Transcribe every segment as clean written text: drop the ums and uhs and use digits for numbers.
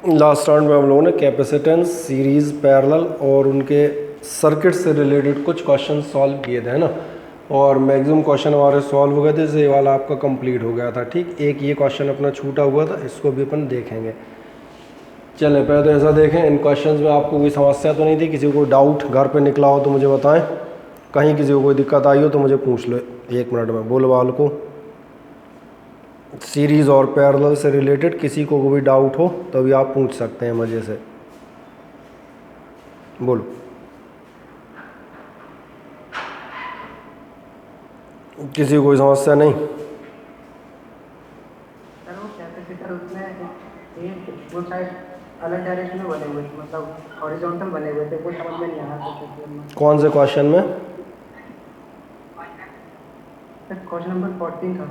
Last round में हम लोगों ने कैपेसिटेंस, सीरीज़, पैरेलल और उनके सर्किट से रिलेटेड कुछ क्वेश्चन सॉल्व किए थे, है ना। और मैक्सिमम क्वेश्चन हमारे सॉल्व हो गए थे, इससे ये वाला आपका कंप्लीट हो गया था। ठीक, एक ये क्वेश्चन अपना छूटा हुआ था, इसको भी अपन देखेंगे। चलें, पहले तो ऐसा देखें, इन क्वेश्चंस में आपको कोई समस्या तो नहीं थी? किसी को डाउट घर पे निकला हो तो मुझे बताएं, कहीं किसी को कोई दिक्कत आई हो तो मुझे पूछ लो 1 मिनट में। बोलो वाल को, सीरीज़ और पैरेलल से रिलेटेड किसी को कोई डाउट हो तो भी आप पूछ सकते हैं मज़े से। बोलो। किसी को कोई समस्या नहीं? सर वो कैपेसिटर उसमें एक वो साइड अलग डायरेक्शन में बने हुए थे, मतलब हॉरिजॉन्टल बने हुए थे, कुछ समझ में नहीं आ रहा था। कौन से क्वेश्चन में? क्वेश्चन नंबर 14 था।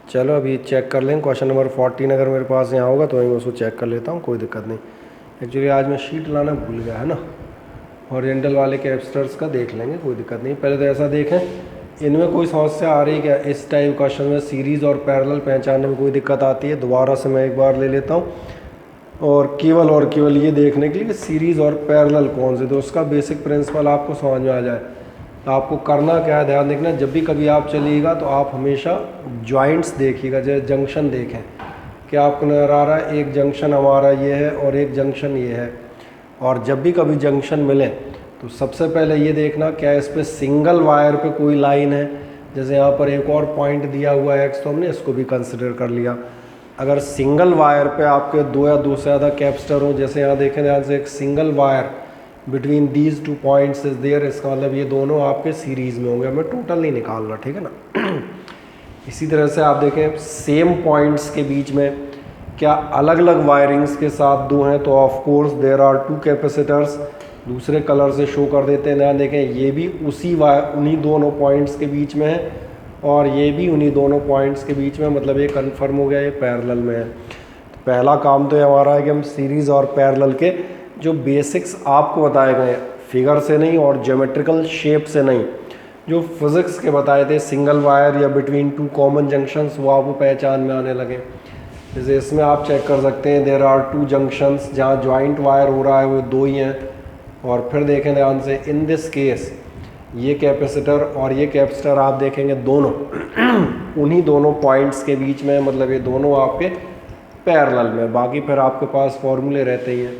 चलो अभी चेक कर लें। क्वेश्चन नंबर 14 अगर मेरे पास यहाँ होगा तो मैं उसको चेक कर लेता हूँ, कोई दिक्कत नहीं। एक्चुअली आज मैं शीट लाना भूल गया, है ना। हॉरिजॉन्टल वाले कैपेसिटर्स का देख लेंगे, कोई दिक्कत नहीं। पहले तो ऐसा देखें, इनमें कोई समस्या आ रही है क्या? इस टाइप क्वेश्चन में सीरीज़ और पैरेलल पहचानने में कोई दिक्कत आती है? दोबारा से मैं एक बार ले लेता हूँ और केवल ये देखने के लिए कि सीरीज़ और पैरेलल कौन से, तो उसका बेसिक प्रिंसिपल आपको समझ में आ जाए। तो आपको करना क्या है, ध्यान देखना, जब भी कभी आप चलिएगा तो आप हमेशा जॉइंट्स देखिएगा, जैसे जंक्शन देखें कि आपको नज़र आ रहा है एक जंक्शन हमारा ये है और एक जंक्शन ये है। और जब भी कभी जंक्शन मिले तो सबसे पहले ये देखना क्या इस पर सिंगल वायर पे कोई लाइन है। जैसे यहाँ पर एक और पॉइंट दिया हुआ है एक्स, तो हमने इसको भी कंसिडर कर लिया। अगर सिंगल वायर पे आपके 2 या 2 से ज़्यादा कैपेसिटर हो, जैसे यहाँ देखें ध्यान से, एक single wire between these 2 points is there, इसका मतलब ये दोनों आपके सीरीज़ में होंगे। मैं टोटल नहीं निकाल रहा, ठीक है ना। इसी तरह से आप देखें सेम पॉइंट्स के बीच में क्या अलग अलग वायरिंग्स के साथ 2 हैं, तो of course there are 2 capacitors. दूसरे कलर से शो कर देते हैं, ध्यान देखें, ये भी उन्हीं दोनों पॉइंट्स के बीच में है और ये भी उन्हीं दोनों पॉइंट्स के बीच में, मतलब ये कन्फर्म हो गया ये पैरेलल में है। तो पहला काम तो ये हमारा है कि हम सीरीज़ और पैरेलल के जो बेसिक्स आपको बताए गए, फिगर से नहीं और ज्योमेट्रिकल शेप से नहीं, जो फिज़िक्स के बताए थे, सिंगल वायर या बिटवीन 2 कॉमन जंक्शंस, वो आपको पहचान में आने लगे। जैसे इसमें आप चेक कर सकते हैं, देयर आर 2 जंक्शंस, जहाँ जॉइंट वायर हो रहा है वो 2 ही हैं। और फिर देखें ध्यान से, इन दिस केस ये कैपेसिटर और ये कैपेसिटर आप देखेंगे दोनों उन्हीं दोनों पॉइंट्स के बीच में, मतलब ये दोनों आपके पैरेलल में। बाकी फिर आपके पास फॉर्मूले रहते ही हैं।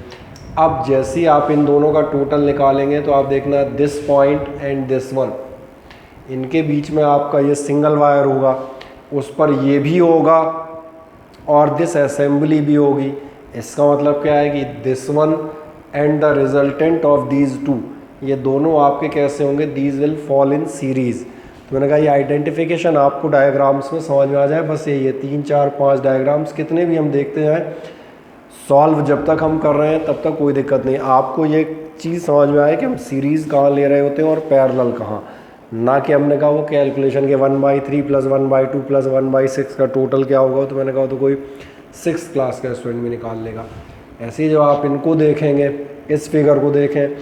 अब जैसे ही आप इन दोनों का टोटल निकालेंगे तो आप देखना this point and this one, इनके बीच में आपका ये सिंगल वायर होगा, उस पर ये भी होगा और दिस असेंबली भी होगी। इसका मतलब क्या है कि this one and the resultant of these 2, ये दोनों आपके कैसे होंगे, these will fall in series. तो मैंने कहा ये आइडेंटिफिकेशन आपको डायग्राम्स में समझ में आ जाए, बस ये 3, 4, 5 डायग्राम्स कितने भी हम देखते जाएँ, सॉल्व जब तक हम कर रहे हैं तब तक कोई दिक्कत नहीं। आपको ये चीज़ समझ में आए कि हम सीरीज़ कहाँ ले रहे होते हैं और पैरेलल कहाँ, ना कि हमने कहा वो कैलकुलेशन के 1/3 + 1/2 + 1/6 का टोटल क्या होगा। तो मैंने कहा तो कोई 6th क्लास का स्टूडेंट भी निकाल लेगा। ऐसे ही जब आप इनको देखेंगे, इस फिगर को देखें,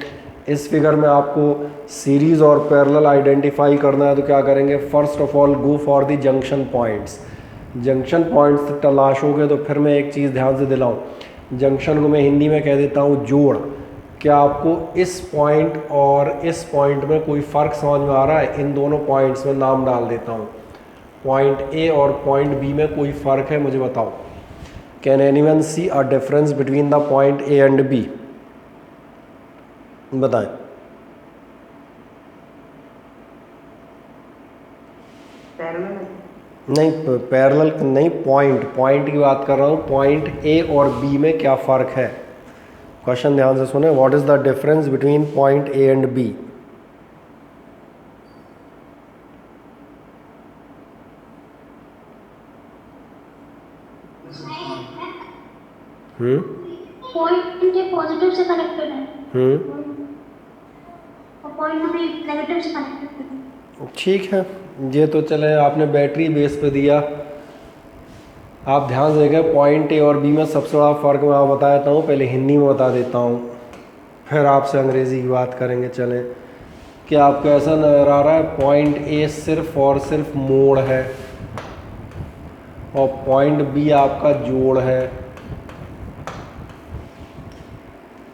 इस फिगर में आपको सीरीज़ और पैरेलल आइडेंटिफाई करना है, तो क्या करेंगे, first of all go for the junction points. Junction points तलाशोगे तो फिर मैं एक चीज़ ध्यान से दिलाऊं, जंक्शन को मैं हिंदी में कह देता हूँ जोड़। क्या आपको इस पॉइंट और इस पॉइंट में कोई फ़र्क समझ में आ रहा है? इन दोनों पॉइंट्स में नाम डाल देता हूँ, पॉइंट ए और पॉइंट बी में कोई फ़र्क है, मुझे बताओ। Can anyone see a difference between the point A and B? बताएं। नहीं, पैरेलल नहीं, पॉइंट की बात कर रहा हूँ। पॉइंट ए और बी में क्या फ़र्क है? क्वेश्चन ध्यान से सुने, what is the difference between point A and B? Point A positive से कनेक्टेड है और पॉइंट बी नेगेटिव से कनेक्टेड है। ठीक है, ये तो चले आपने बैटरी बेस पे दिया। आप ध्यान से देखें, पॉइंट ए और बी में सबसे बड़ा फ़र्क मैं आपको बता देता हूँ, पहले हिंदी में बता देता हूँ, फिर आपसे अंग्रेज़ी की बात करेंगे। चलें, कि आपको ऐसा नज़र आ रहा है पॉइंट ए सिर्फ और सिर्फ मोड़ है और पॉइंट बी आपका जोड़ है।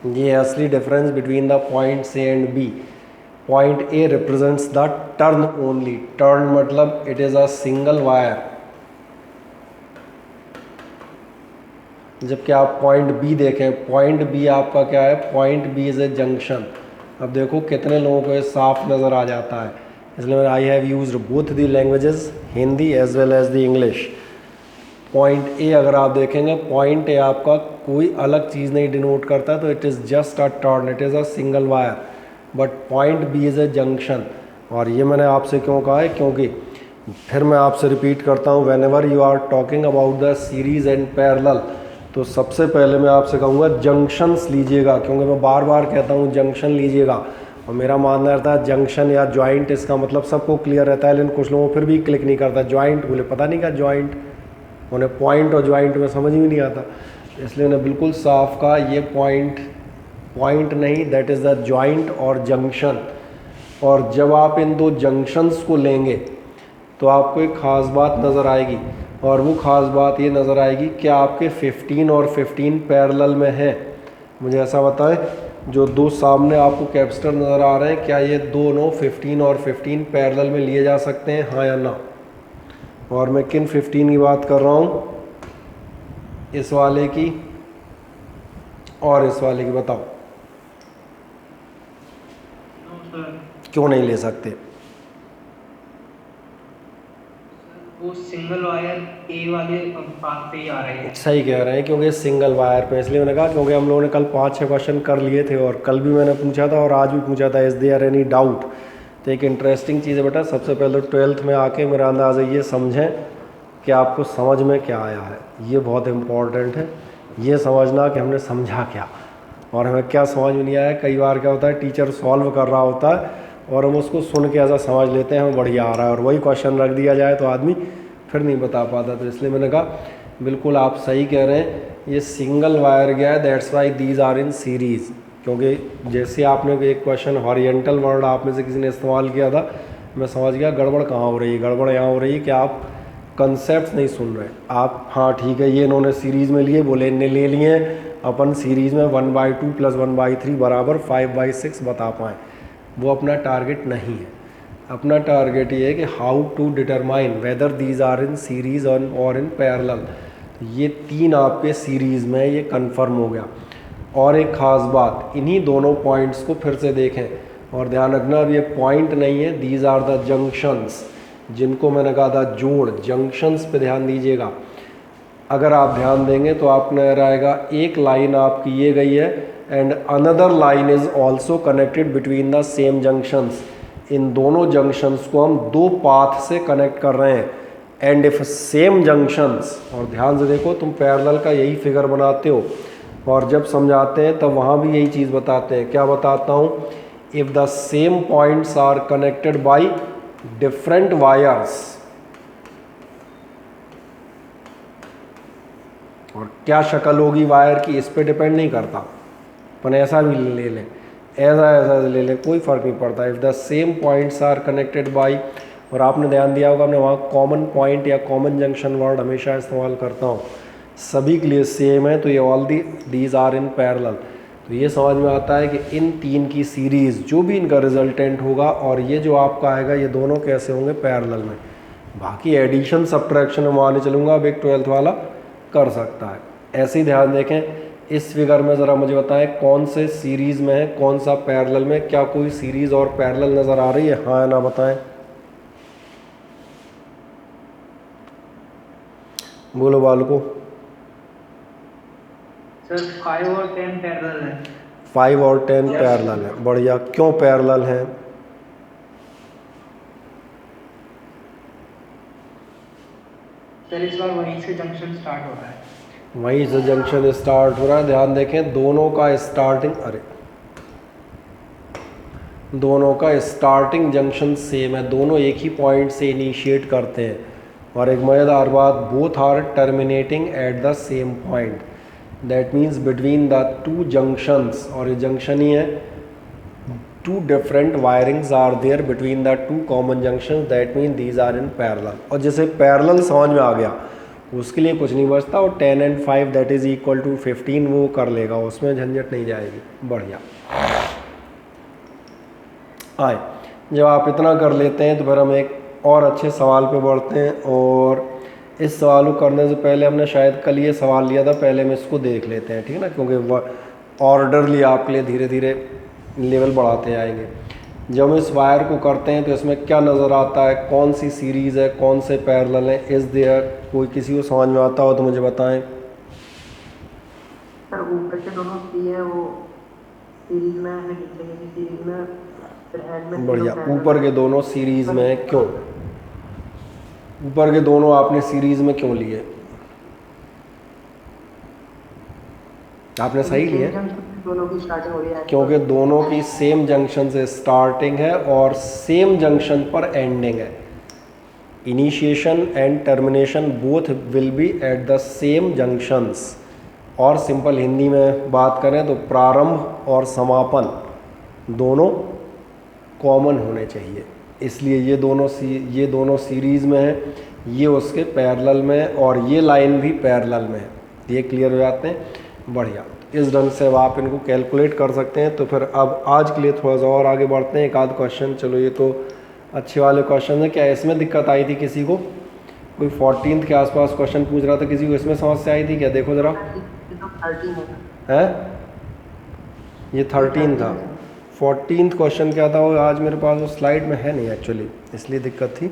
ये असली difference between the points A and B. Point A represents the turn only. Turn मतलब it is a single wire, जबकि आप पॉइंट बी देखें, पॉइंट बी आपका क्या है, point B is a junction. अब देखो कितने लोगों को ये साफ नज़र आ जाता है, इसलिए I have used both the languages, Hindi as well as the English. Point A अगर आप देखेंगे, पॉइंट ए आपका कोई अलग चीज़ नहीं डिनोट करता, तो it is just a turn, it is a single wire. But point B is a junction. और ये मैंने आपसे क्यों कहा है, क्योंकि फिर मैं आपसे रिपीट करता हूँ, whenever you are talking about the series and parallel, तो सबसे पहले मैं आपसे कहूँगा जंक्शंस लीजिएगा, क्योंकि मैं बार बार कहता हूँ जंक्शन लीजिएगा। और मेरा मानना रहता है जंक्शन या जॉइंट, इसका मतलब सबको क्लियर रहता है, लेकिन कुछ लोगों को फिर भी क्लिक नहीं करता। जॉइंट बोले पता नहीं क्या जॉइंट, उन्हें पॉइंट और जॉइंट में समझ भी नहीं आता, इसलिए उन्हें बिल्कुल साफ कहा ये पॉइंट नहीं, दैट इज़ द जॉइंट और जंक्शन। और जब आप इन दो जंक्शंस को लेंगे तो आपको एक ख़ास बात नज़र आएगी, और वो ख़ास बात ये नज़र आएगी कि आपके 15 और 15 पैरेलल में हैं। मुझे ऐसा बताएं, जो दो सामने आपको कैपेसिटर नज़र आ रहे हैं, क्या ये दोनों 15 और 15 पैरेलल में लिए जा सकते हैं, हाँ या ना? और मैं किन 15 की बात कर रहा हूँ, इस वाले की और इस वाले की, बताओ क्यों नहीं ले सकते? वो सिंगल वायर ए वाले पाथ पे ही आ रही है। सही कह रहे हैं, क्योंकि सिंगल वायर पे, इसलिए मैंने कहा क्योंकि हम लोगों ने कल 5-6 क्वेश्चन कर लिए थे, और कल भी मैंने पूछा था और आज भी पूछा था, इज़ देयर एनी डाउट। तो एक इंटरेस्टिंग चीज़ है बेटा, सबसे पहले 12th में आके मेरा अंदाज़ है ये समझें कि आपको समझ में क्या आया है, ये बहुत इम्पॉर्टेंट है, ये समझना कि हमने समझा क्या और हमें क्या समझ में नहीं आया। कई बार क्या होता है, टीचर सॉल्व कर रहा होता है और हम उसको सुन के ऐसा समझ लेते हैं हमें बढ़िया आ रहा है, और वही क्वेश्चन रख दिया जाए तो आदमी फिर नहीं बता पाता। तो इसलिए मैंने कहा बिल्कुल आप सही कह रहे हैं, ये सिंगल वायर गया है, that's why these are in series. क्योंकि जैसे आपने एक क्वेश्चन हॉरिजेंटल वर्ड आप में से किसी ने इस्तेमाल किया था, मैं समझ गया गड़बड़ कहाँ हो रही है। गड़बड़ यहाँ हो रही है कि आप कंसेप्ट नहीं सुन रहे आप। हाँ ठीक है, ये इन्होंने सीरीज़ में लिए, बोले इनने ले लिए हैं, अपन सीरीज़ में 1/2 + 1/3 बराबर 5/6 बता पाएँ, वो अपना टारगेट नहीं है। अपना टारगेट ये है कि how to determine whether these are in series और इन पैरेलल। ये तीन आपके सीरीज़ में, ये कंफर्म हो गया। और एक ख़ास बात, इन्हीं दोनों पॉइंट्स को फिर से देखें और ध्यान रखना, अब ये पॉइंट नहीं है, दीज आर द जंक्शंस, जिनको मैंने कहा था जोड़, जंक्शंस पे ध्यान दीजिएगा। अगर आप ध्यान देंगे तो आपको नजर आएगा एक लाइन आपकी ये गई है, and another line is also connected between the same junctions. इन दोनों जंक्शंस को हम दो पाथ से कनेक्ट कर रहे हैं। एंड इफ सेम जंक्शंस, और ध्यान से देखो, तुम पैरेलल का यही फिगर बनाते हो और जब समझाते हैं तब वहाँ भी यही चीज़ बताते हैं। क्या बताता हूँ? If the same points are connected by different wires, और क्या शक्ल होगी वायर की इस पे डिपेंड नहीं करता, अपन ऐसा भी ले लें, ऐसा ले लें, कोई फ़र्क नहीं पड़ता। If the same points are connected by, और आपने ध्यान दिया होगा, हमने वहाँ कॉमन पॉइंट या कॉमन जंक्शन वर्ड हमेशा इस्तेमाल करता हूँ, सभी के लिए सेम है, तो ये all these are in parallel. तो ये समझ में आता है कि इन तीन की सीरीज़ जो भी इनका रिजल्टेंट होगा, और ये जो आपका आएगा, ये दोनों कैसे होंगे? पैरेलल में। बाकी एडिशन सब्ट्रैक्शन में मान चलूँगा, अब एक 12th वाला कर सकता है। ऐसे ही ध्यान देखें, इस फिगर में ज़रा मुझे बताएं कौन से सीरीज़ में है, कौन सा पैरेलल में, क्या कोई सीरीज़ और पैरेलल नज़र आ रही है, हाँ या ना बताएं? बोलो बालको। सर 5 और 10 पैरेलल है। 5 और 10 पैरेलल है, बढ़िया। क्यों पैरेलल है? सर इस बार वहीं से जंक्शन स्टार्ट हो रहा है। वहीं से जंक्शन स्टार्ट हो रहा है। ध्यान देखें, दोनों का स्टार्टिंग जंक्शन सेम है, दोनों एक ही पॉइंट से इनिशिएट करते हैं। और एक मज़ेदार बात, both are terminating at the same point, that means between the two junctions, और ये जंक्शन ही है, two different wirings are there between the two common junction, that mean these are in parallel. और जैसे पैरेलल समझ में आ गया, उसके लिए कुछ नहीं बचता, और 10 and 5 that is equal to 15 वो कर लेगा, उसमें झंझट नहीं जाएगी। बढ़िया। आए, जब आप इतना कर लेते हैं तो फिर हम एक और अच्छे सवाल पे बढ़ते हैं, और इस सवाल को करने से पहले हमने शायद कल ये सवाल लिया था, पहले हम इसको देख लेते हैं, ठीक है ना, क्योंकि ऑर्डरली आपके लिए धीरे धीरे लेवल बढ़ाते आएंगे। जब हम इस वायर को करते हैं तो इसमें क्या नज़र आता है, कौन सी सीरीज़ है, कौन से पैरेलल है, इज़ देयर, कोई किसी को समझ में आता हो तो मुझे बताएं। सर ऊपर के दोनों सी है वो सीरीज में है, नीचे की सीरीज में, फिर एंड में बढ़िया। ऊपर के दोनों सीरीज़ में क्यों, ऊपर के दोनों आपने सीरीज़ में क्यों लिए, आपने सही लिए? दोनों की स्टार्टिंग हो रही है, क्योंकि दोनों की सेम जंक्शन से स्टार्टिंग है और सेम जंक्शन पर एंडिंग है। Initiation and termination both will be eight the same junctions. और सिंपल हिंदी में बात करें तो प्रारंभ और समापन दोनों कॉमन होने चाहिए, इसलिए ये दोनों सीरीज़ में है, ये उसके पैरेलल में, और ये लाइन भी पैरेलल में है। ये क्लियर हो जाते हैं। बढ़िया। इस ढंग से अब आप इनको कैलकुलेट कर सकते हैं। तो फिर अब आज के लिए थोड़ा सा और आगे बढ़ते हैं, एक आध क्वेश्चन। चलो ये तो अच्छे वाले क्वेश्चन है। क्या इसमें दिक्कत आई थी किसी को? कोई 14th के आसपास क्वेश्चन पूछ रहा था, किसी को इसमें समस्या आई थी क्या? देखो ज़रा, है ये 13 था। 14th क्वेश्चन क्या था वो आज मेरे पास वो स्लाइड में है नहीं एक्चुअली, इसलिए दिक्कत थी।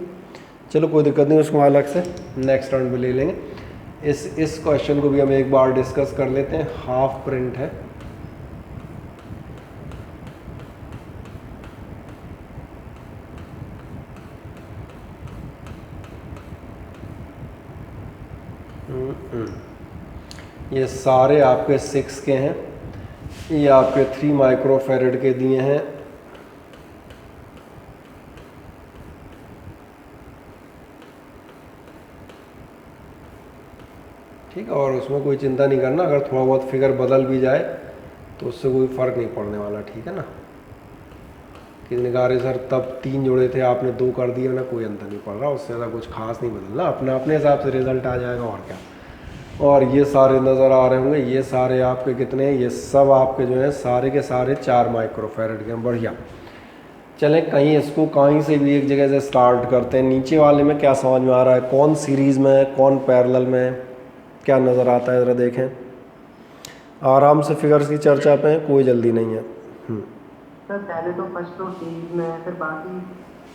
चलो कोई दिक्कत नहीं, उसको अलग से नेक्स्ट राउंड में ले लेंगे। इस क्वेश्चन को भी हम एक बार डिस्कस कर लेते हैं। हाफ प्रिंट है, ये सारे आपके 6 के हैं, ये आपके 3 माइक्रोफैरड के दिए हैं। ठीक है, और उसमें कोई चिंता नहीं करना, अगर थोड़ा बहुत फिगर बदल भी जाए तो उससे कोई फ़र्क नहीं पड़ने वाला, ठीक है ना। किसी ने कहा अरे सर तब 3 जोड़े थे आपने 2 कर दिए ना, कोई अंतर नहीं पड़ रहा, उससे ज़्यादा कुछ खास नहीं बदलना, अपने अपने हिसाब से रिजल्ट आ जाएगा और क्या। और ये सारे नज़र आ रहे होंगे, ये सारे आपके कितने हैं, ये सब आपके जो है सारे के सारे 4 माइक्रोफैरड के हैं। बढ़िया। चलें कहीं इसको कहीं से भी एक जगह से स्टार्ट करते हैं। नीचे वाले में क्या समझ में आ रहा है, कौन सीरीज़ में है, कौन पैरेलल में है, क्या नज़र आता है ज़रा देखें। आराम से फिगर्स की चर्चा पे है, कोई जल्दी नहीं है। सर पहले तो फर्स्ट तो सीरीज में है, फिर बाकी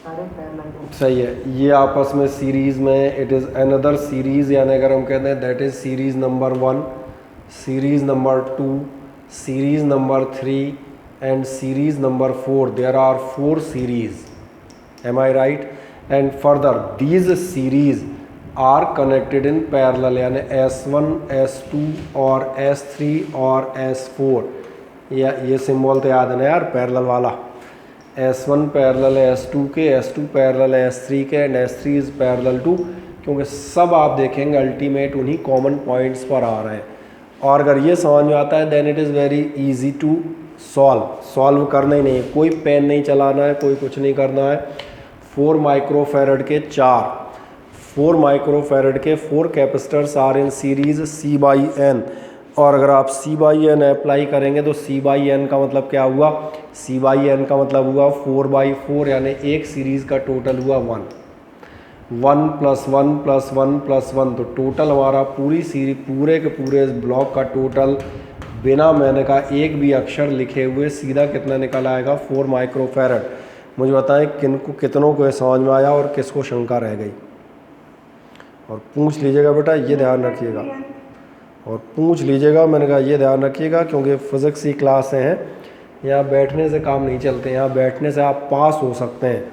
सारे पैरेलल। सही है, ये आपस में सीरीज़ में, इट इज़ अनदर सीरीज़, यानी अगर हम कहते हैं that is series number 1, series number 2, series number 3 and series number 4। There are 4 series, am I right? And further these series are connected in parallel, यानी S1, S2 और S3 और S4। या ये सिंबल तो याद है ना यार, पैरेलल वाला। S1 पैरेलल है S2 के, S2 पैरेलल है S3 के, and S3 is parallel to, क्योंकि सब आप देखेंगे अल्टीमेट उन्हीं कॉमन पॉइंट्स पर आ रहे हैं। और अगर ये समझ में आता है then it is very easy to solve करना ही नहीं है, कोई पेन नहीं चलाना है, कोई कुछ नहीं करना है। 4 माइक्रोफैरड के 4 माइक्रोफैरड के 4 capacitors are in series C/N। और अगर आप C/N अप्लाई करेंगे तो C/N का मतलब क्या हुआ, C/N का मतलब हुआ 4/4, यानी एक सीरीज़ का टोटल हुआ 1 + 1 + 1 + 1। तो टोटल हमारा पूरी सीरीज, पूरे के पूरे ब्लॉक का टोटल बिना मैंने का एक भी अक्षर लिखे हुए सीधा कितना निकल आएगा, 4 माइक्रोफैरड। मुझे बताएं कितनों को समझ में आया और किसको शंका रह गई। और पूछ लीजिएगा बेटा, ये ध्यान रखिएगा, और पूछ लीजिएगा, मैंने कहा ये ध्यान रखिएगा, क्योंकि फ़िज़िक्स की क्लासें हैं, यहाँ बैठने से काम नहीं चलते। यहाँ बैठने से आप पास हो सकते हैं,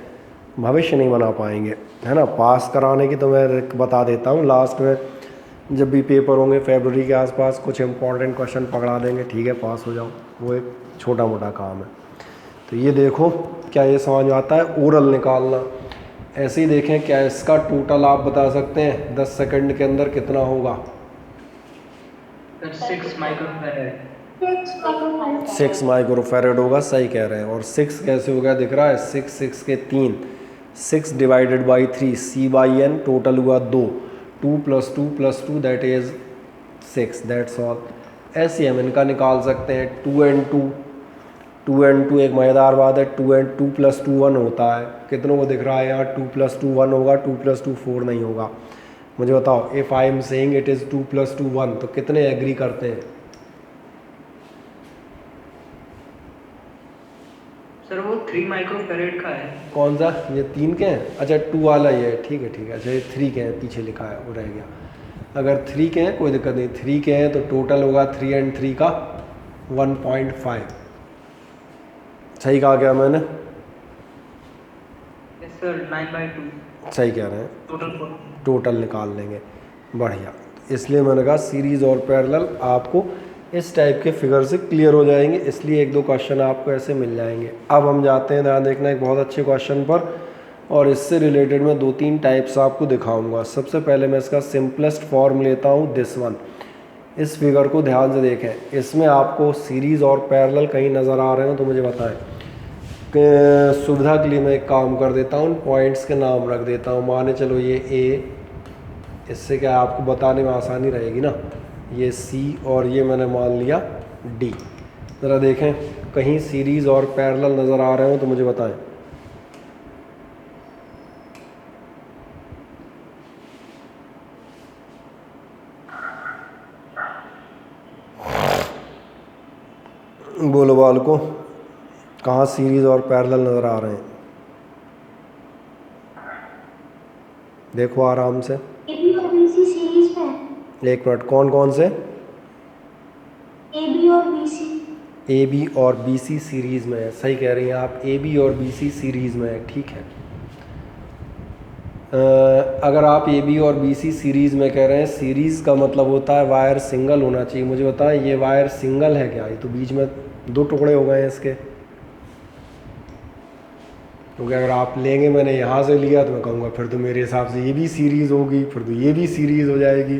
भविष्य नहीं बना पाएंगे, है ना। पास कराने की तो मैं बता देता हूँ, लास्ट में जब भी पेपर होंगे फरवरी के आसपास कुछ इंपॉर्टेंट क्वेश्चन पकड़ा देंगे, ठीक है, पास हो जाओ, वो एक छोटा मोटा काम है। तो ये देखो, क्या ये समझ में आता है, ओरल निकालना। ऐसे ही देखें, क्या इसका टोटल आप बता सकते हैं 10 सेकंड के अंदर कितना होगा? 6 माइक्रोफैरड। 6 माइक्रोफैरड होगा, सही कह रहे हैं। और 6 कैसे हो गया दिख रहा है, 6 के 3, 6 / 3 C/N, टोटल हुआ 2। 2 + 2 दैट इज़ 6, दैट्स ऑल। ऐसे हम इनका निकाल सकते हैं 2 and 2, 2 and 2 एक मज़ेदार बात है, 2 and 2 + 2 1 होता है। कितनों को दिख रहा है यहाँ 2 + 2 1 होगा, 2 + 2 4 नहीं होगा। मुझे बताओ, if I am saying it is 2 + 2 1, तो कितने एग्री करते हैं? सर वो 3 माइक्रोफैरेड का है। कौन सा? ये 3 के हैं? अच्छा 2 वाला ये है, ठीक है ठीक है। अच्छा ये 3 के हैं, पीछे लिखा है वो रह गया। अगर 3 के हैं कोई दिक्कत नहीं, 3 के हैं तो टोटल होगा 3 and 3 का 1.5। सही कहा क्या मैंने? यस सर, 9/2 सही कह रहे हैं, टोटल। टोटल निकाल लेंगे। बढ़िया, इसलिए मैंने कहा सीरीज़ और पैरेलल आपको इस टाइप के फिगर से क्लियर हो जाएंगे, इसलिए 1-2 क्वेश्चन आपको ऐसे मिल जाएंगे। अब हम जाते हैं, ध्यान देखना, एक बहुत अच्छे क्वेश्चन पर, और इससे रिलेटेड मैं 2-3 टाइप्स आपको दिखाऊंगा। सबसे पहले मैं इसका सिंपलेस्ट फॉर्म लेता हूँ, दिस वन। इस फिगर को ध्यान से देखें, इसमें आपको सीरीज़ और पैरेलल कहीं नज़र आ रहे हो तो मुझे बताएं। सुविधा के लिए मैं एक काम कर देता हूँ, पॉइंट्स के नाम रख देता हूँ। माने चलो ये ए, इससे क्या आपको बताने में आसानी रहेगी ना, ये सी, और ये मैंने मान लिया डी। ज़रा देखें कहीं सीरीज़ और पैरेलल नज़र आ रहे हो तो मुझे बताएं। बोलो बालको, कहाँ सीरीज़ और पैरेलल नज़र आ रहे हैं? देखो आराम से। AB और BC सीरीज में है। एक मिनट, कौन कौन से? AB और BC। AB और BC सीरीज़ में है, सही कह रही हैं आप, AB और BC सीरीज़ में है, ठीक है। अगर आप AB और BC सीरीज़ में कह रहे हैं, सीरीज़ का मतलब होता है वायर सिंगल होना चाहिए। मुझे बताएं ये वायर सिंगल है क्या? ये तो बीच में 2 टुकड़े हो गए हैं इसके, क्योंकि अगर आप लेंगे, मैंने यहाँ से लिया तो मैं कहूँगा फिर तो मेरे हिसाब से ये भी सीरीज़ होगी, फिर तो ये भी सीरीज़ हो जाएगी।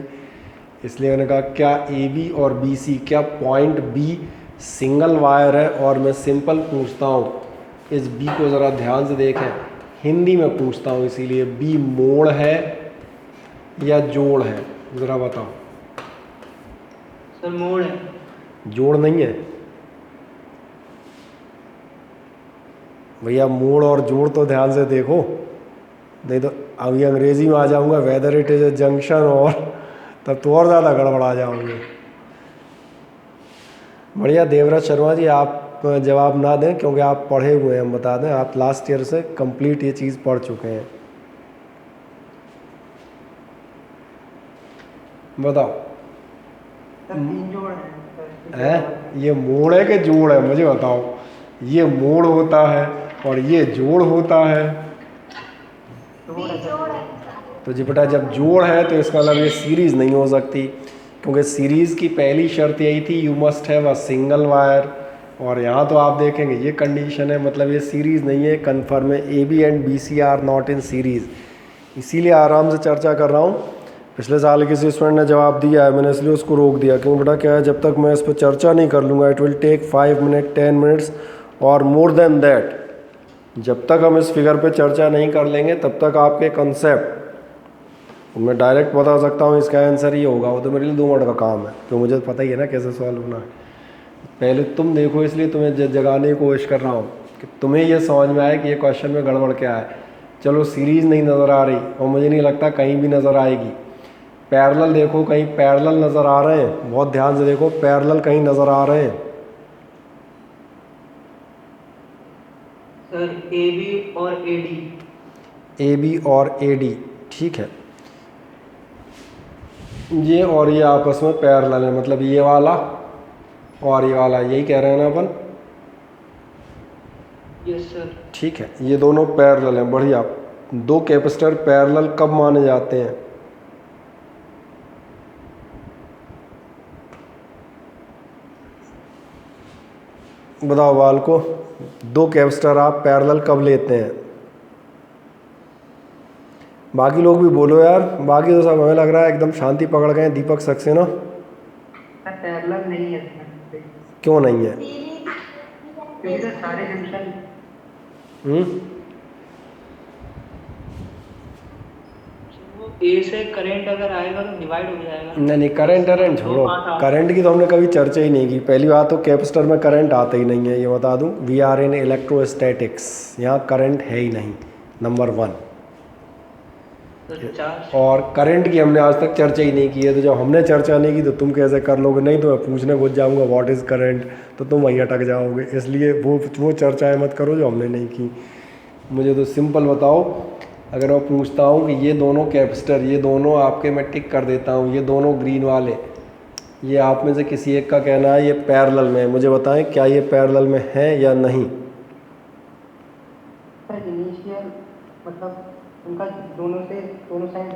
इसलिए मैंने कहा क्या AB और BC, क्या पॉइंट B सिंगल वायर है? और मैं सिंपल पूछता हूँ, इस B को ज़रा ध्यान से देखें, हिंदी में पूछता हूँ, इसीलिए B मोड़ है या जोड़ है? ज़रा बताओ। सर मोड़ है। जोड़ नहीं है भैया, मोड़ और जोड़ तो ध्यान से देखो, नहीं तो अभी अंग्रेजी में आ जाऊंगा, whether it is a junction, और तब तो और ज़्यादा गड़बड़ा जाओगे। बढ़िया देवराज शर्मा जी, आप जवाब ना दें क्योंकि आप पढ़े हुए हैं, हम बता दें आप लास्ट ईयर से कंप्लीट ये चीज़ पढ़ चुके हैं। बताओ। सर 3 जोड़ है। ये मोड़ है कि जोड़ है? मुझे बताओ, ये मोड़ होता है और ये जोड़ होता है। तो जी बेटा, जब जोड़ है तो इसका मतलब ये सीरीज़ नहीं हो सकती, क्योंकि सीरीज़ की पहली शर्त यही थी, you must have a single wire. और यहाँ तो आप देखेंगे ये कंडीशन है, मतलब ये सीरीज़ नहीं है, कन्फर्म है। AB and BC are not in series. इसीलिए आराम से चर्चा कर रहा हूँ। पिछले साल किसी स्टूडेंट ने जवाब दिया है, मैंने इसलिए उसको रोक दिया, क्योंकि बेटा क्या है, जब तक मैं इस पर चर्चा नहीं कर लूँगा, it will take 5 minute 10 minutes और मोर देन दैट। जब तक हम इस फिगर पे चर्चा नहीं कर लेंगे तब तक आपके कंसेप्ट मैं डायरेक्ट बता सकता हूँ इसका आंसर ये होगा, वो तो मेरे लिए 2 मिनट का काम है, तो मुझे पता ही है ना कैसे सॉल्व होना है। पहले तुम देखो, इसलिए तुम्हें जगाने की कोशिश कर रहा हूँ कि तुम्हें ये समझ में आए कि ये क्वेश्चन में गड़बड़ क्या है। चलो सीरीज़ नहीं नज़र आ रही, और मुझे नहीं लगता कहीं भी नज़र आएगी। पैरेलल देखो, कहीं पैरेलल नज़र आ रहे हैं? बहुत ध्यान से देखो, पैरेलल कहीं नज़र आ रहे हैं? सर AB और AD। AB और AD, ठीक है। ये और ये आपस में पैरेलल है, मतलब ये वाला और ये वाला, यही कह रहे हैं ना अपन? Yes sir. ठीक है, ये दोनों पैरेलल हैं। बढ़िया। 2 कैपेसिटर पैरेलल कब माने जाते हैं? बताओ बाल को, 2 कैपेसिटर आप पैरेलल कब लेते हैं? बाकी लोग भी बोलो यार, बाकी तो सब हमें लग रहा है एकदम शांति पकड़ गए। दीपक सक्सेना, पैरेलल नहीं है सर। क्यों नहीं है? क्योंकि सर सारे जंक्शन वो ए से करंट अगर आएगा तो डिवाइड हो जाएगा। नहीं नहीं, करंट छोड़ो, करंट की तो हमने कभी चर्चा ही नहीं की। पहली बात तो कैपेसिटर में करंट आता ही नहीं है, ये बता दूं। वी आर इन इलेक्ट्रोस्टैटिक्स, यहाँ करंट है ही नहीं, नंबर 1। चार्ज और करंट की हमने आज तक चर्चा ही नहीं की है, तो जब हमने चर्चा नहीं की तो तुम कैसे कर लोगे? नहीं तो मैं पूछने घुस जाऊंगा व्हाट इज़ करंट, तो तुम वहीं अटक जाओगे। इसलिए वो चर्चाएं मत करो जो हमने नहीं की। मुझे तो सिंपल बताओ, अगर मैं पूछता हूँ कि ये दोनों कैपेसिटर, ये दोनों आपके, मैं टिक कर देता हूँ, ये दोनों ग्रीन वाले, ये आप में से किसी एक का कहना है ये पैरेलल में है, मुझे बताएं क्या ये पैरेलल में है या नहीं? सर इनिशियल मतलब उनका दोनों साइड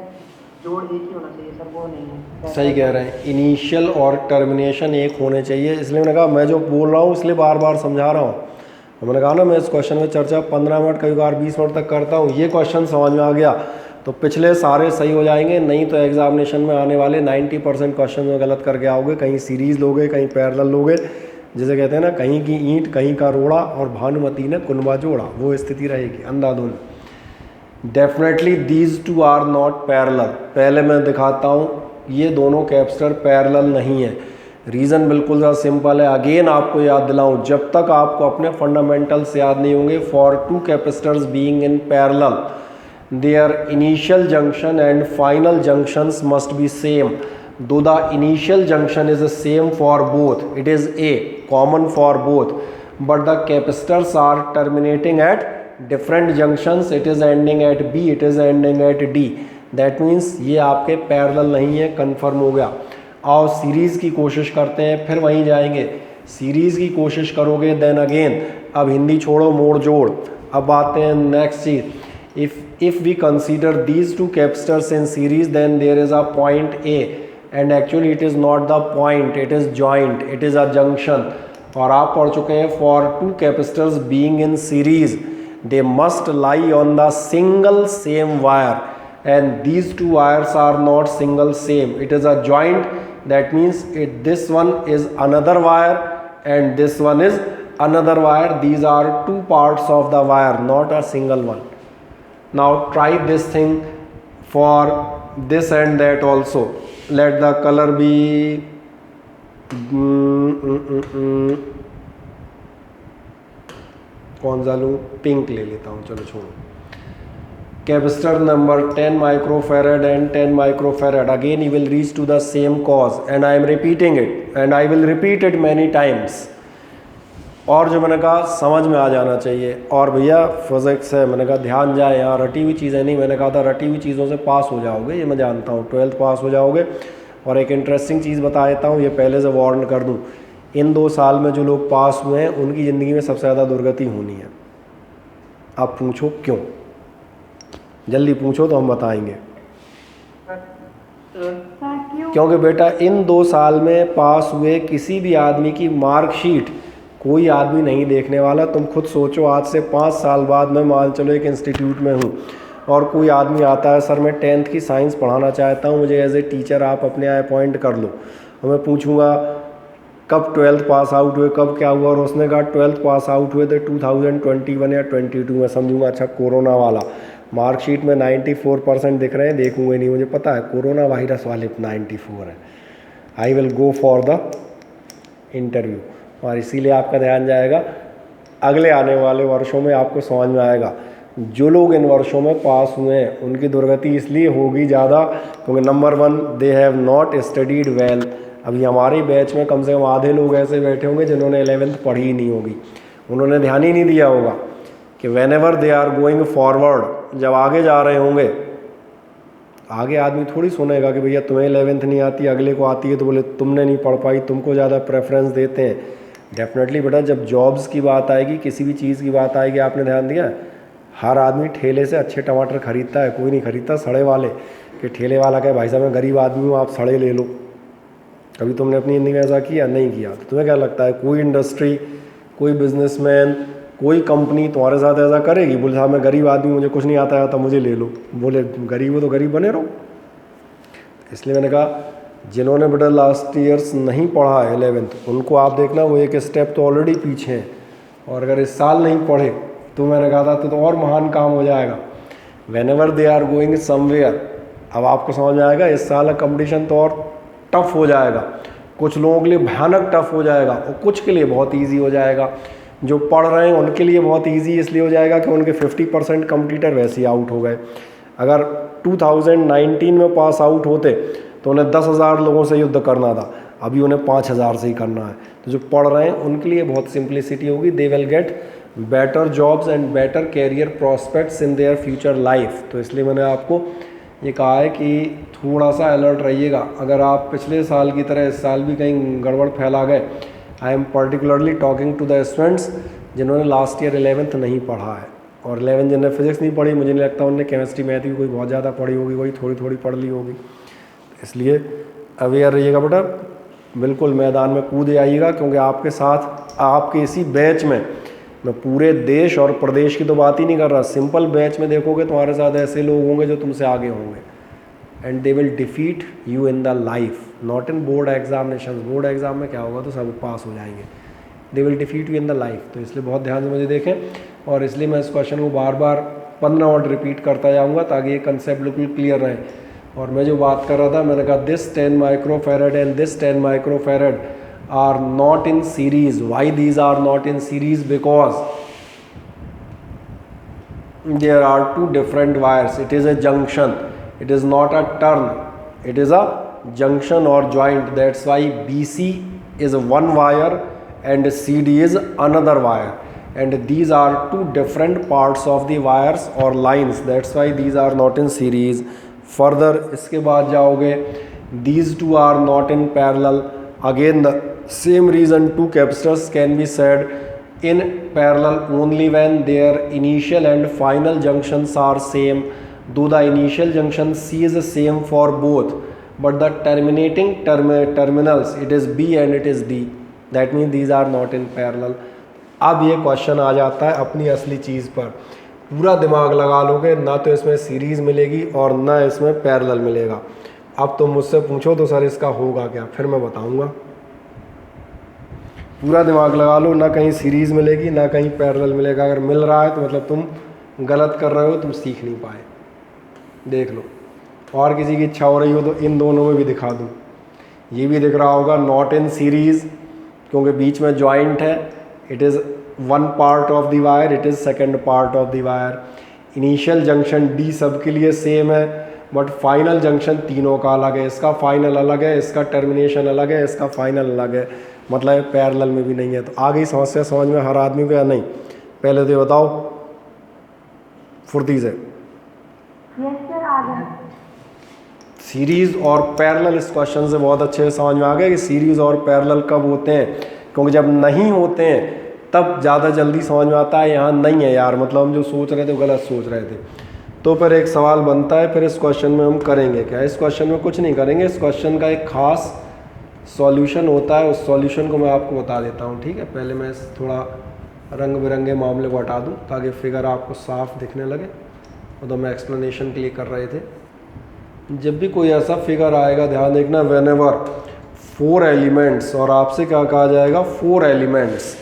जोड़ एक ही होना चाहिए सर, वो नहीं है। सही कह रहे हैं, इनिशियल और टर्मिनेशन एक होने चाहिए। इसलिए मैंने कहा, मैं जो बोल रहा हूँ इसलिए बार बार समझा रहा हूँ। मैंने कहा ना, मैं इस क्वेश्चन में चर्चा 15 मिनट, कई बार 20 मिनट तक करता हूँ। ये क्वेश्चन समझ में आ गया तो पिछले सारे सही हो जाएंगे, नहीं तो एग्जामिनेशन में आने वाले 90% क्वेश्चन में गलत करके आओगे। कहीं सीरीज़ लोगे, कहीं पैरेलल लोगे, जिसे कहते हैं ना, कहीं की ईंट कहीं का रोड़ा और भानुमती ने कुनबा जोड़ा, वो स्थिति रहेगी अंधाधुन। Definitely these two are not parallel. पहले मैं दिखाता हूँ, ये दोनों कैपेसिटर पैरेलल नहीं है। रीज़न बिल्कुल सा सिंपल है, अगेन आपको याद दिलाऊं, जब तक आपको अपने फंडामेंटल्स याद नहीं होंगे। For two capacitors being in parallel, their initial junction and final junctions must be same. Though the initial junction is the same for both, it is A, common for both, but the capacitors are terminating at different junctions. It is ending at B, it is ending at D. That means ये आपके parallel नहीं है, confirm हो गया। आओ series की कोशिश करते हैं, फिर वहीं जाएंगे। सीरीज़ की कोशिश करोगे देन अगेन, अब हिंदी छोड़ो मोड़ जोड़। अब आते हैं next cheese. if we consider these two capacitors in series, then there is a point A, and actually it is not the point, it is joint, it is a junction। और आप पढ़ चुके हैं, for two capacitors being in series, they must lie on the single same wire, and these two wires are not single same, it is a joint। That means this one is another wire and this one is another wire. These are two parts of the wire, not a single one। Now try this thing for this and that also। Let the color be कौन सा लूँ? Pink ले लेता हूँ, चलो छोड़ो। Capacitor number 10 microfarad and 10 microfarad, again you will reach to the same cause, and I am repeating it and I will repeat it many times। और जो मैंने कहा समझ में आ जाना चाहिए। और भैया फिजिक्स है, मैंने कहा ध्यान जाए, यहाँ रटी हुई चीज़ें नहीं। मैंने कहा था रटी हुई चीज़ों से पास हो जाओगे, ये मैं जानता हूँ, 12th पास हो जाओगे। और एक इंटरेस्टिंग चीज़ बता देता हूँ, ये पहले से वार्न कर दूँ, इन 2 साल में जो लोग पास हुए हैं उनकी ज़िंदगी में सबसे ज़्यादा दुर्गति होनी है। आप पूछो क्यों, जल्दी पूछो तो हम बताएंगे। क्योंकि बेटा इन 2 साल में पास हुए किसी भी आदमी की मार्कशीट कोई आदमी नहीं देखने वाला। तुम खुद सोचो, आज से 5 साल बाद मैं मान चलो एक इंस्टीट्यूट में हूँ और कोई आदमी आता है, सर मैं 10th की साइंस पढ़ाना चाहता हूँ, मुझे एज ए टीचर आप अपने यहाँ अपॉइंट कर लो। और मैं पूछूंगा कब 12th पास आउट हुए, कब क्या हुआ, और उसने कहा 12th पास आउट हुए थे 2021 या 22 में। समझूंगा अच्छा कोरोना वाला। मार्कशीट में 94% दिख रहे हैं, देखूंगे नहीं, मुझे पता है कोरोना वायरस वाले 94 है। I will go for the interview. और इसीलिए आपका ध्यान जाएगा, अगले आने वाले वर्षों में आपको समझ में आएगा जो लोग इन वर्षों में पास हुए हैं उनकी दुर्गति इसलिए होगी ज़्यादा क्योंकि number 1 they have not studied well. अभी हमारे बैच में कम से कम आधे लोग ऐसे बैठे होंगे जिन्होंने 11th पढ़ी ही नहीं होगी, उन्होंने ध्यान ही नहीं दिया होगा कि whenever they are going forward, जब आगे जा रहे होंगे, आगे आदमी थोड़ी सुनेगा कि भैया तुम्हें 11th नहीं आती, अगले को आती है तो बोले तुमने नहीं पढ़ पाई, तुमको ज़्यादा प्रेफरेंस देते हैं। डेफिनेटली बेटा जब जॉब्स की बात आएगी, किसी भी चीज़ की बात आएगी, आपने ध्यान दिया, हर आदमी ठेले से अच्छे टमाटर खरीदता है, कोई नहीं खरीदता सड़े वाले। कि ठेले वाला कहे भाई साहब मैं गरीब आदमी हूँ, आप सड़े ले लो। कभी तुमने अपनी ज़िंदगी में ऐसा किया? नहीं किया। तो तुम्हें क्या लगता है कोई इंडस्ट्री, कोई बिजनेसमैन, कोई कंपनी तुम्हारे साथ ऐसा करेगी? बोले साहब मैं गरीब आदमी, मुझे कुछ नहीं आता है, तो मुझे ले लो। बोले गरीब हो तो गरीब बने रहो। इसलिए मैंने कहा जिन्होंने बेटा लास्ट ईयर्स नहीं पढ़ा है 11th, उनको आप देखना वो एक स्टेप तो ऑलरेडी पीछे हैं, और अगर इस साल नहीं पढ़े तो मैंने कहा था तो और महान काम हो जाएगा। Whenever they are going somewhere, अब आपको समझ में आएगा, इस साल का कंपटीशन तो और टफ हो जाएगा, कुछ लोगों के लिए भयानक टफ हो जाएगा और कुछ के लिए बहुत ईजी हो जाएगा। जो पढ़ रहे हैं उनके लिए बहुत ईजी इसलिए हो जाएगा कि उनके 50% कंपटीटर वैसे ही आउट हो गए। अगर 2019 में पास आउट होते तो उन्हें 10,000 लोगों से युद्ध करना था, अभी उन्हें 5,000 से ही करना है। तो जो पढ़ रहे हैं उनके लिए बहुत सिंप्लिसिटी होगी, they will get better jobs and better career prospects in their future life. तो इसलिए मैंने आपको ये कहा है कि थोड़ा सा अलर्ट रहिएगा। अगर आप पिछले साल की तरह इस साल भी कहीं गड़बड़ फैला गए, I am particularly talking to the students जिन्होंने लास्ट ईयर 11th नहीं पढ़ा है, और 11 जिन्होंने फिजिक्स नहीं पढ़ी, मुझे नहीं लगता उन्होंने केमिस्ट्री मैथ भी कोई बहुत ज़्यादा पढ़ी होगी, कोई थोड़ी थोड़ी पढ़ ली होगी। इसलिए अवेयर रहिएगा बेटा, बिल्कुल मैदान में कूद आइएगा, क्योंकि आपके साथ आपके इसी बैच में, मैं पूरे देश और प्रदेश की तो बात ही नहीं कर रहा, सिंपल बैच में देखोगे तुम्हारे साथ ऐसे लोग होंगे जो तुमसे आगे होंगे, and they will defeat you in the life, not in board examination. Board exam में क्या होगा तो सब पास हो जाएंगे, they will defeat you in the life. तो इसलिए बहुत ध्यान से मुझे देखें, और इसलिए मैं इस क्वेश्चन को बार बार 15 मिनट रिपीट करता जाऊँगा ताकि ये कंसेप्ट बिल्कुल क्लियर रहे। और मैं जो बात कर रहा था, मैंने कहा this 10 microfarad and this 10 microfarad are not in series. Why these are not in series? Because there are two different wires. It is a junction, it is not a turn, it is a junction or joint. That's why BC is one wire and CD is another wire, and these are two different parts of the wires or lines. That's why these are not in series. Further इसके बाद जाओगे, these two are not in parallel. Again the same reason two capacitors can be said in parallel only when their initial and final junctions are same. Though the initial junction C is the same for both, but the terminating terminals, it is B and it is D. That means these are not in parallel. अब ये question आ जाता है अपनी असली चीज़ पर, पूरा दिमाग लगा लोगे, ना तो इसमें सीरीज़ मिलेगी और ना इसमें पैरेलल मिलेगा। अब तुम मुझसे पूछो तो सर इसका होगा क्या, फिर मैं बताऊंगा। पूरा दिमाग लगा लो, ना कहीं सीरीज़ मिलेगी ना कहीं पैरेलल मिलेगा। अगर मिल रहा है तो मतलब तुम गलत कर रहे हो, तुम सीख नहीं पाए। देख लो, और किसी की इच्छा हो रही हो तो इन दोनों में भी दिखा दूँ। ये भी दिख रहा होगा नॉट इन सीरीज़, क्योंकि बीच में जॉइंट है, it is one part of the wire, it is second part of the wire. Initial junction D सबके लिए सेम है, बट फाइनल जंक्शन तीनों का अलग है। इसका फाइनल अलग है, इसका टर्मिनेशन अलग है, इसका फाइनल अलग है, मतलब पैरेलल में भी नहीं है। तो आ गई समस्या समझ में हर आदमी को या नहीं? पहले तो बताओ फुर्ती से। सीरीज़ और पैरेलल इस क्वेश्चन से बहुत अच्छे से समझ में आ गया कि सीरीज़ और पैरेलल कब होते हैं, क्योंकि जब नहीं होते हैं तब ज़्यादा जल्दी समझ में आता है यहाँ नहीं है यार, मतलब हम जो सोच रहे थे वो गलत सोच रहे थे। तो फिर एक सवाल बनता है, फिर इस क्वेश्चन में हम करेंगे क्या? इस क्वेश्चन में कुछ नहीं करेंगे, इस क्वेश्चन का एक खास सॉल्यूशन होता है, उस सॉल्यूशन को मैं आपको बता देता हूँ, ठीक है? पहले मैं थोड़ा रंग बिरंगे मामले को हटा दूँ ताकि फिगर आपको साफ दिखने लगे। और तो मैं एक्सप्लेनेशन के लिए कर रहे थे। जब भी कोई ऐसा फिगर आएगा ध्यान देखना, वेन एवर 4 एलिमेंट्स, और आपसे क्या कहा जाएगा 4 एलिमेंट्स,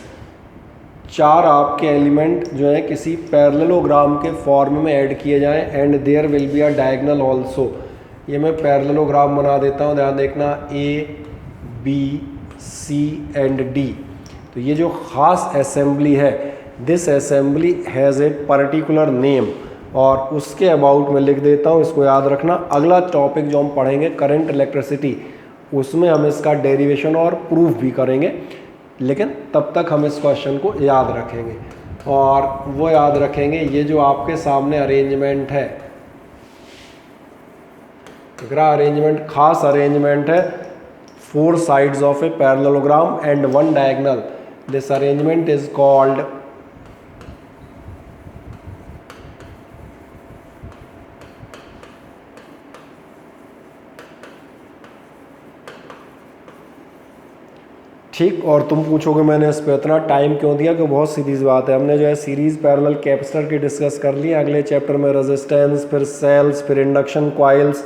4 आपके एलिमेंट जो है किसी पैरेललोग्राम के फॉर्म में ऐड किए जाएं, and there will be a diagonal also. ये मैं पैरेललोग्राम बना देता हूँ, ध्यान देखना A B C and D। तो ये जो ख़ास असेंबली है, this assembly has a particular name, और उसके अबाउट में लिख देता हूँ, इसको याद रखना। अगला टॉपिक जो हम पढ़ेंगे करंट इलेक्ट्रिसिटी, उसमें हम इसका डेरिवेशन और प्रूफ भी करेंगे, लेकिन तब तक हम इस क्वेश्चन को याद रखेंगे। और वो याद रखेंगे, ये जो आपके सामने अरेंजमेंट है, अरेंजमेंट खास अरेंजमेंट है, 4 sides of a parallelogram and 1 diagonal. This arrangement is called ठीक। और तुम पूछोगे मैंने इस पर इतना टाइम क्यों दिया, कि बहुत सीधी सी बात है, हमने जो है सीरीज़ पैरेलल कैपेसिटर की डिस्कस कर ली। अगले चैप्टर में रेजिस्टेंस, फिर सेल्स, फिर इंडक्शन कॉइल्स।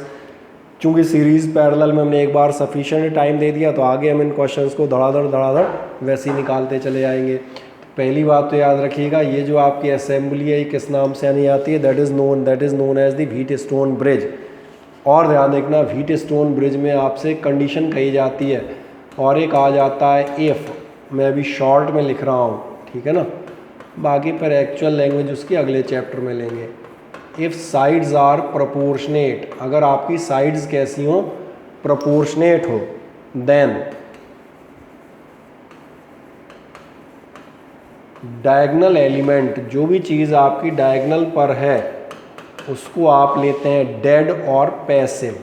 चूँकि सीरीज़ पैरेलल में हमने एक बार सफिशिएंट टाइम दे दिया, तो आगे हम इन क्वेश्चंस को धड़ाधड़ वैसे ही निकालते चले जाएंगे। तो पहली बात तो याद रखिएगा, ये जो आपकी असेंबली है ये किस नाम से आनी आती है? That is known as the Wheatstone bridge. और ध्यान देखना व्हीट स्टोन ब्रिज में आपसे कंडीशन कही जाती है और एक आ जाता है इफ़, मैं अभी शॉर्ट में लिख रहा हूँ, ठीक है ना, बाकी पर एक्चुअल लैंग्वेज उसकी अगले चैप्टर में लेंगे। इफ़ साइड्स आर प्रोपोर्शनेट, अगर आपकी साइड्स कैसी हो, प्रोपोर्शनेट हो, देन डायगनल एलिमेंट, जो भी चीज़ आपकी डायगनल पर है उसको आप लेते हैं डेड और पैसिव।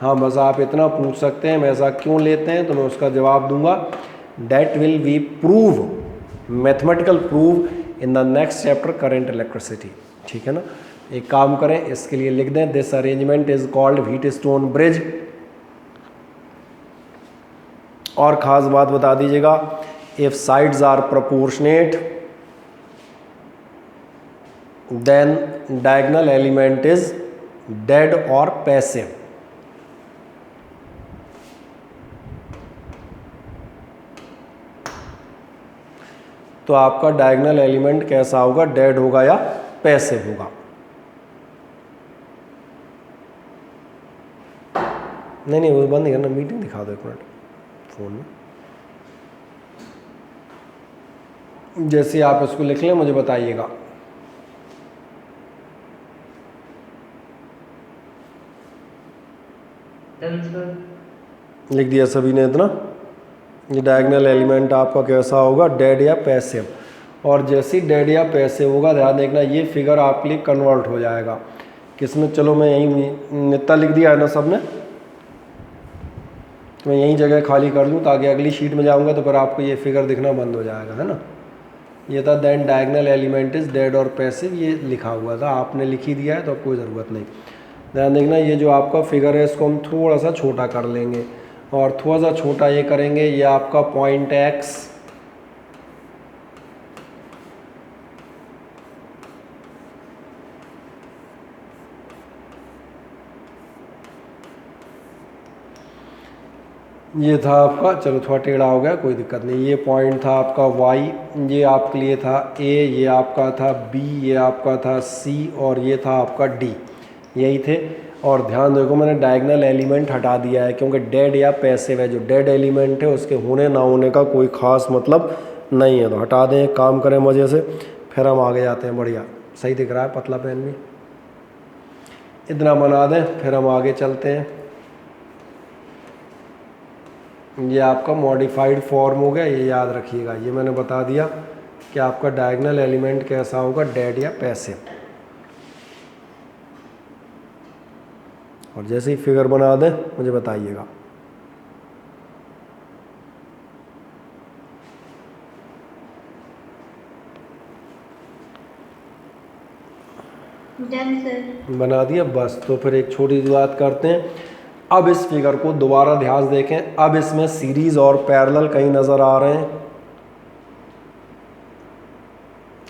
हाँ बस आप इतना पूछ सकते हैं ऐसा क्यों लेते हैं, तो मैं उसका जवाब दूंगा that will be prove, mathematical prove in the next chapter current electricity, ठीक है ना। एक काम करें, इसके लिए लिख दें this arrangement is called Wheatstone bridge. और ख़ास बात बता दीजिएगा, if sides are proportionate then diagonal element is dead और पैसिव। तो आपका डायगोनल एलिमेंट कैसा होगा, डेड होगा या पैसिव होगा। नहीं वो बंद नहीं करना, मीटिंग दिखा दो एक मिनट फोन में। जैसे आप इसको लिख लें मुझे बताइएगा। लिख दिया सभी ने इतना। ये डायगोनल एलिमेंट आपका कैसा होगा, डेड या पैसिव। और जैसे ही डेड या पैसिव होगा, ध्यान देखना ये फिगर आपके लिए कन्वर्ट हो जाएगा किसमें, चलो मैं यहीं इतना लिख दिया है ना सब ने, तो मैं यहीं जगह खाली कर लूँ ताकि अगली शीट में जाऊँगा तो फिर आपको ये फिगर दिखना बंद हो जाएगा, है ना। ये था then diagonal element is dead और पैसिव, ये लिखा हुआ था, आपने लिख ही दिया है तो अब कोई ज़रूरत नहीं। ध्यान देखना ये जो आपका फिगर है इसको हम थोड़ा सा छोटा कर लेंगे और थोड़ा सा छोटा ये करेंगे, ये आपका पॉइंट एक्स ये था आपका, चलो थोड़ा टेढ़ा हो गया कोई दिक्कत नहीं। ये पॉइंट था आपका वाई, ये आपके लिए था ए, ये आपका था बी, ये आपका था सी और ये था आपका डी, यही थे। और ध्यान देखो मैंने डायगोनल एलिमेंट हटा दिया है क्योंकि डेड या पैसिव है, जो डेड एलिमेंट है उसके होने ना होने का कोई ख़ास मतलब नहीं है, तो हटा दें। काम करें मज़े से, फिर हम आगे जाते हैं। बढ़िया सही दिख रहा है, पतला पेन भी इतना बना दें, फिर हम आगे चलते हैं। ये आपका मॉडिफाइड फॉर्म हो गया, ये याद रखिएगा, ये मैंने बता दिया कि आपका डायगोनल एलिमेंट कैसा होगा, डेड या पैसिव। और जैसे ही फिगर बना दें मुझे बताइएगा। बना दिया बस। तो फिर एक छोटी सी बात करते हैं, अब इस फिगर को दोबारा ध्यान देखें। अब इसमें सीरीज और पैरेलल कहीं नज़र आ रहे हैं,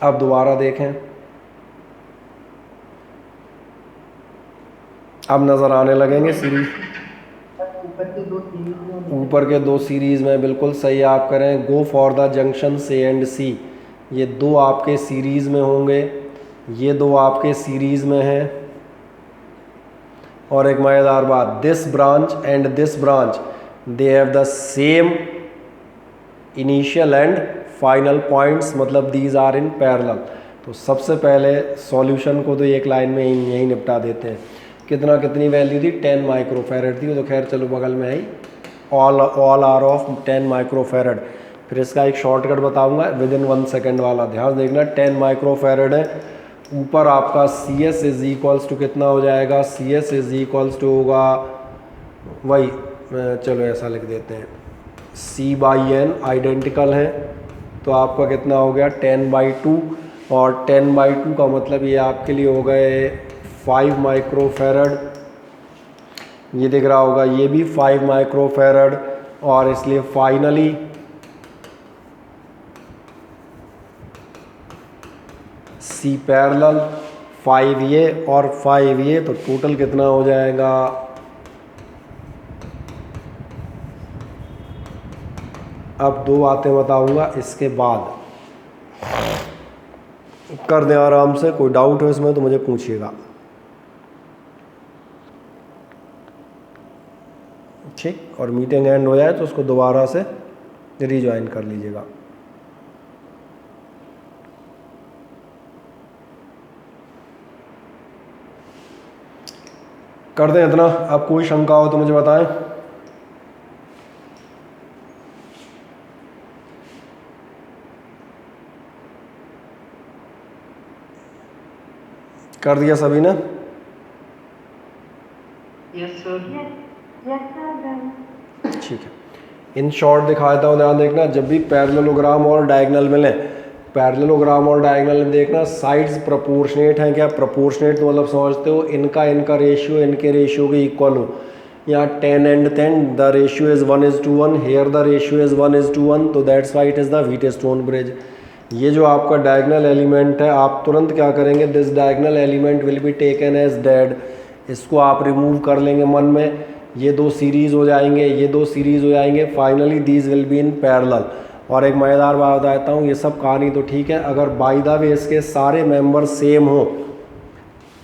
अब दोबारा देखें, अब नज़र आने लगेंगे सीरीज। ऊपर के दो सीरीज़ में बिल्कुल सही आप करें, go for the junction C and C, ये दो आपके सीरीज़ में होंगे, ये दो आपके सीरीज़ में हैं। और एक मज़ेदार बात, this branch and this branch they have the same initial and final points, मतलब दीज आर इन पैरेलल। तो सबसे पहले सॉल्यूशन को तो एक लाइन में यही निपटा देते हैं। कितनी वैल्यू थी, 10 माइक्रोफैरड थी, तो खैर चलो बगल में आई, ऑल आर ऑफ 10 माइक्रोफैरड। फिर इसका एक शॉर्टकट बताऊंगा विद इन 1 सेकेंड वाला, ध्यान देखना। 10 माइक्रोफैरड है, ऊपर आपका C S is equals to कितना हो जाएगा, C S is equals to होगा वही, चलो ऐसा लिख देते हैं, सी बाई एन आइडेंटिकल है, तो आपका कितना हो गया 10/2। और 10/2 का मतलब ये आपके लिए हो गए 5 माइक्रोफैरड, ये दिख रहा होगा, ये भी 5 माइक्रोफैरड। और इसलिए फाइनली सी पैरेलल 5 ये और 5 ये, तो टोटल कितना हो जाएगा, अब दो बातें बताऊंगा इसके बाद, कर दें आराम से। कोई डाउट हो इसमें तो मुझे पूछिएगा। ठीक, और मीटिंग एंड हो जाए तो उसको दोबारा से रीज्वाइन कर लीजिएगा। कर दें इतना। अब कोई शंका हो तो मुझे बताएं। कर दिया सभी ने? Yes sir. ठीक है, इन शॉर्ट दिखा देता हूँ, ध्यान देखना। जब भी पैरेललोग्राम और डायगोनल मिले, पैरेललोग्राम और डायगोनल में देखना साइड्स प्रोपोर्शनेट हैं क्या। प्रोपोर्शनेट तो मतलब समझते हो इनका रेशियो इनके रेशियो के इक्वल हो। यहाँ 10 and 10 the ratio is 1:1, here the ratio is 1:1, तो that's why it is the Wheatstone bridge. ये जो आपका डायगोनल एलिमेंट है, आप तुरंत क्या करेंगे, this diagonal element will be taken as dead. इसको आप रिमूव कर लेंगे मन में, ये दो सीरीज़ हो जाएंगे, ये दो सीरीज़ हो जाएंगे, finally these will be in parallel. और एक मज़ेदार बात बताता हूँ, ये सब कहानी तो ठीक है, अगर बाय द वे इसके सारे मेंबर सेम हो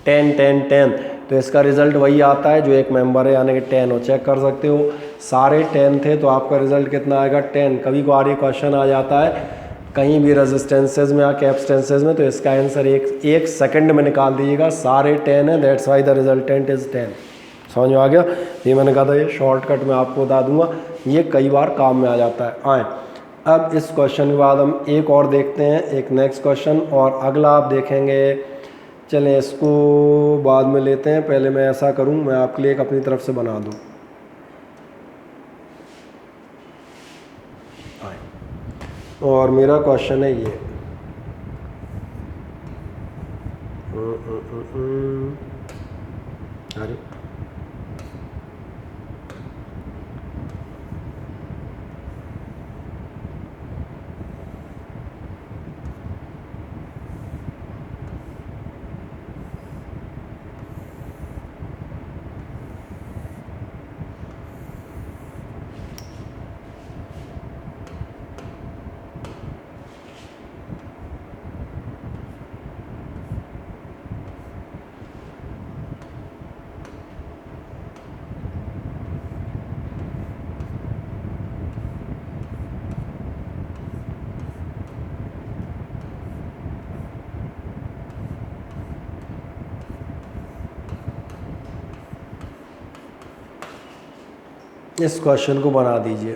10 10 10 तो इसका रिज़ल्ट वही आता है जो एक मेंबर है, यानी कि 10 हो। चेक कर सकते हो, सारे 10 थे तो आपका रिज़ल्ट कितना आएगा, 10। कभी कभार ये क्वेश्चन आ जाता है कहीं भी रेजिस्टेंसेज में या कैपेसिटेंसेज में, तो इसका आंसर एक सेकंड में निकाल दीजिएगा। सारे 10 है, that's why the resultant is 10। समझ में आ गया? ये मैंने कहा था ये शॉर्टकट में आपको बता दूंगा, ये कई बार काम में आ जाता है। आए अब इस क्वेश्चन के बाद हम एक और देखते हैं, एक नेक्स्ट क्वेश्चन, और अगला आप देखेंगे। चलें इसको बाद में लेते हैं, पहले मैं ऐसा करूं, मैं आपके लिए एक अपनी तरफ से बना दूं। और मेरा क्वेश्चन है ये, अरे इस क्वेश्चन को बना दीजिए।